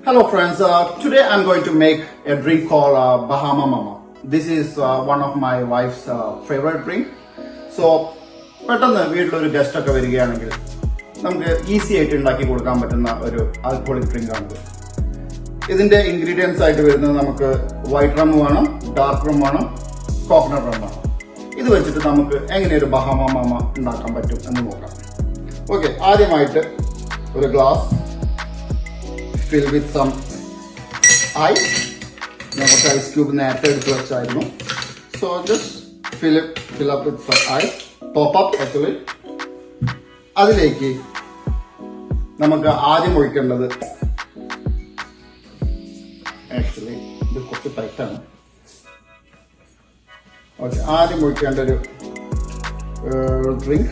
Hello friends, today I'm going to make a drink called Bahama Mama. This is one of my wife's favorite drink. So, പെട്ടെന്ന് വീട്ടിലൊരു guest ഒക്കെ വരികയാണെങ്കിൽ നമുക്ക് easy ആയിട്ട് ഉണ്ടാക്കി കൊടുക്കാൻ പറ്റുന്ന ഒരു ആൽക്കഹോളിക് ഡ്രിങ്ക് ആണിത്. ഇതിന്റെ ഇൻഗ്രീഡിയൻസ് ആയിട്ട് വരുന്നത് നമുക്ക് വൈറ്റ് റം വേണം, ഡാർക്ക് റം വേണം, കോക്കനട്ട് റം വേണം. ഇത് വെച്ചിട്ട് നമുക്ക് എങ്ങനെ ഒരു ബഹാമ മാമ ഉണ്ടാക്കാൻ പറ്റും എന്ന് നോക്കാം. ഓക്കെ, ആദ്യമായിട്ട് ഒരു glass fill with some ice. നമുക്ക് ഐസ് ക്യൂബ് നേരത്തെ എടുത്ത് വെച്ചായിരുന്നു. So just fill up with some ice. Top up actually. അതിലേക്ക് നമുക്ക് ആദ്യം ഒഴിക്കേണ്ടത് ആക്ച്വലി ഇത് കുറച്ച് ടൈറ്റാണ്. ഓക്കെ, ആദ്യം ഒഴിക്കേണ്ട ഒരു ഡ്രിങ്ക്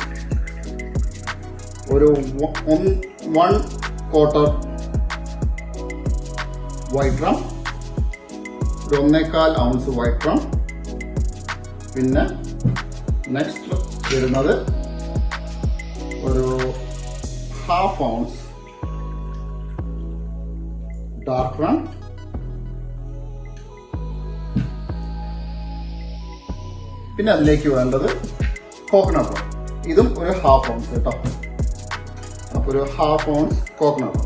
ഒരു 1/4 white rum, 1.25 ounce white rum. പിന്നെ നെക്സ്റ്റ് വരുന്നത് ഒരു 1/2 ounce ഡാർക്ക് റം. പിന്നെ അതിലേക്ക് വേണ്ടത് കോക്കനട്ട് റം. ഇതും ഒരു 1/2 ounce കേട്ടോ. അപ്പോൾ ഒരു 1/2 ounce കോക്കനട്ട് റം.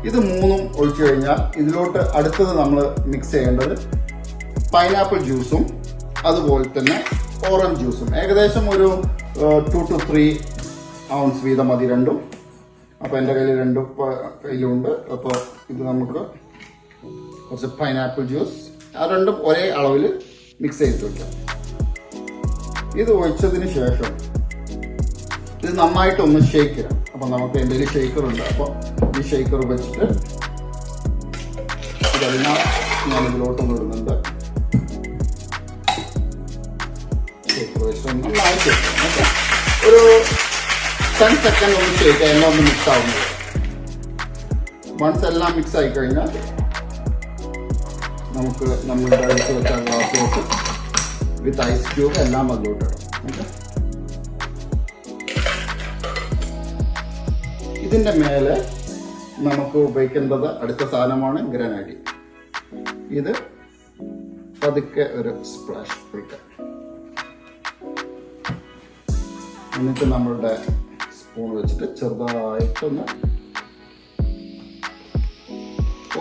ഇത് മൂന്നും ഒഴിച്ചു കഴിഞ്ഞാൽ ഇതിലോട്ട് അടുത്തത് നമ്മൾ മിക്സ് ചെയ്യേണ്ടത് പൈനാപ്പിൾ ജ്യൂസും അതുപോലെ തന്നെ ഓറഞ്ച് ജ്യൂസും. ഏകദേശം ഒരു 2 to 3 ounce വീതം മതി രണ്ടും. അപ്പോൾ എൻ്റെ കയ്യിൽ രണ്ടും കയ്യിലുണ്ട്. അപ്പോൾ ഇത് നമുക്ക് കുറച്ച് പൈനാപ്പിൾ ജ്യൂസ്, ആ രണ്ടും ഒരേ അളവിൽ മിക്സ് ചെയ്ത് വയ്ക്കാം. ഇത് ഒഴിച്ചതിന് ശേഷം ഇത് നന്നായിട്ടൊന്ന് ഷേക്ക് ചെയ്യാം. അപ്പോൾ നമുക്ക് എൻ്റെ കയ്യിൽ ഷേക്കറുണ്ട്. അപ്പോൾ ഈ ഷേക്കർ വെച്ചിട്ട് ഇതെല്ലാം ഞാൻ ഇതിലോട്ടൊന്ന് ഇടുന്നുണ്ട്. ഷേക്കർ വെച്ചിട്ട് നന്നായിട്ട് ഒരു 10 സെക്കൻഡ് ഒന്ന് ഷേക്ക് ചെയ്യാം, എല്ലാം ഒന്ന് മിക്സ് ആവുന്നത്. വൺസ് എല്ലാം മിക്സ് ആയി കഴിഞ്ഞാൽ നമുക്ക് നമ്മളുടെ അടുത്ത് വെച്ച ഗ്ലാസ്സിലോട്ട് വിത്ത് ഐസ് ക്യൂബ് എല്ലാം അതിലോട്ട് ഇടാം. ഓക്കെ, ഇതിന്റെ മേലെ നമുക്ക് ഉപയോഗിക്കേണ്ടത് അടുത്ത സാധനമാണ് ഗ്രനാഡി. ഇത് പതുക്കെ ഒരു സ്പ്ലാഷ് ഒഴിക്കാം. എന്നിട്ട് നമ്മളുടെ സ്പൂൺ വെച്ചിട്ട് ചെറുതായിട്ടൊന്ന്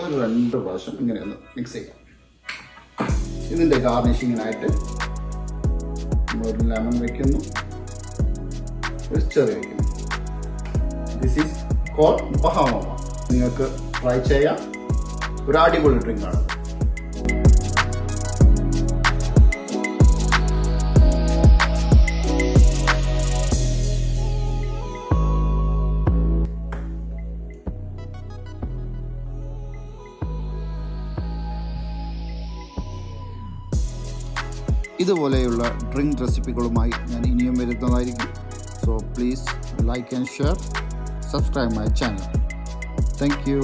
ഒരു 2 പ്രാവശ്യം ഇങ്ങനെയൊന്ന് മിക്സ് ചെയ്യാം. ഇതിന്റെ ഗാർണിഷിങ്ങിനായിട്ട് ഒരു ലെമൺ വെക്കുന്നു, ഒരു ചെറി വെക്കുന്നു. This is called Bahama mama. നിങ്ങൾക്ക് ട്രൈ ചെയ്യാം, ഒരു അടിപൊളി ഡ്രിങ്ക് ആണ്. ഇതുപോലെയുള്ള ഡ്രിങ്ക് റെസിപ്പികളുമായി ഞാൻ ഇനിയും വരുന്നതായിരിക്കും. So please like and share, subscribe my channel. Thank you.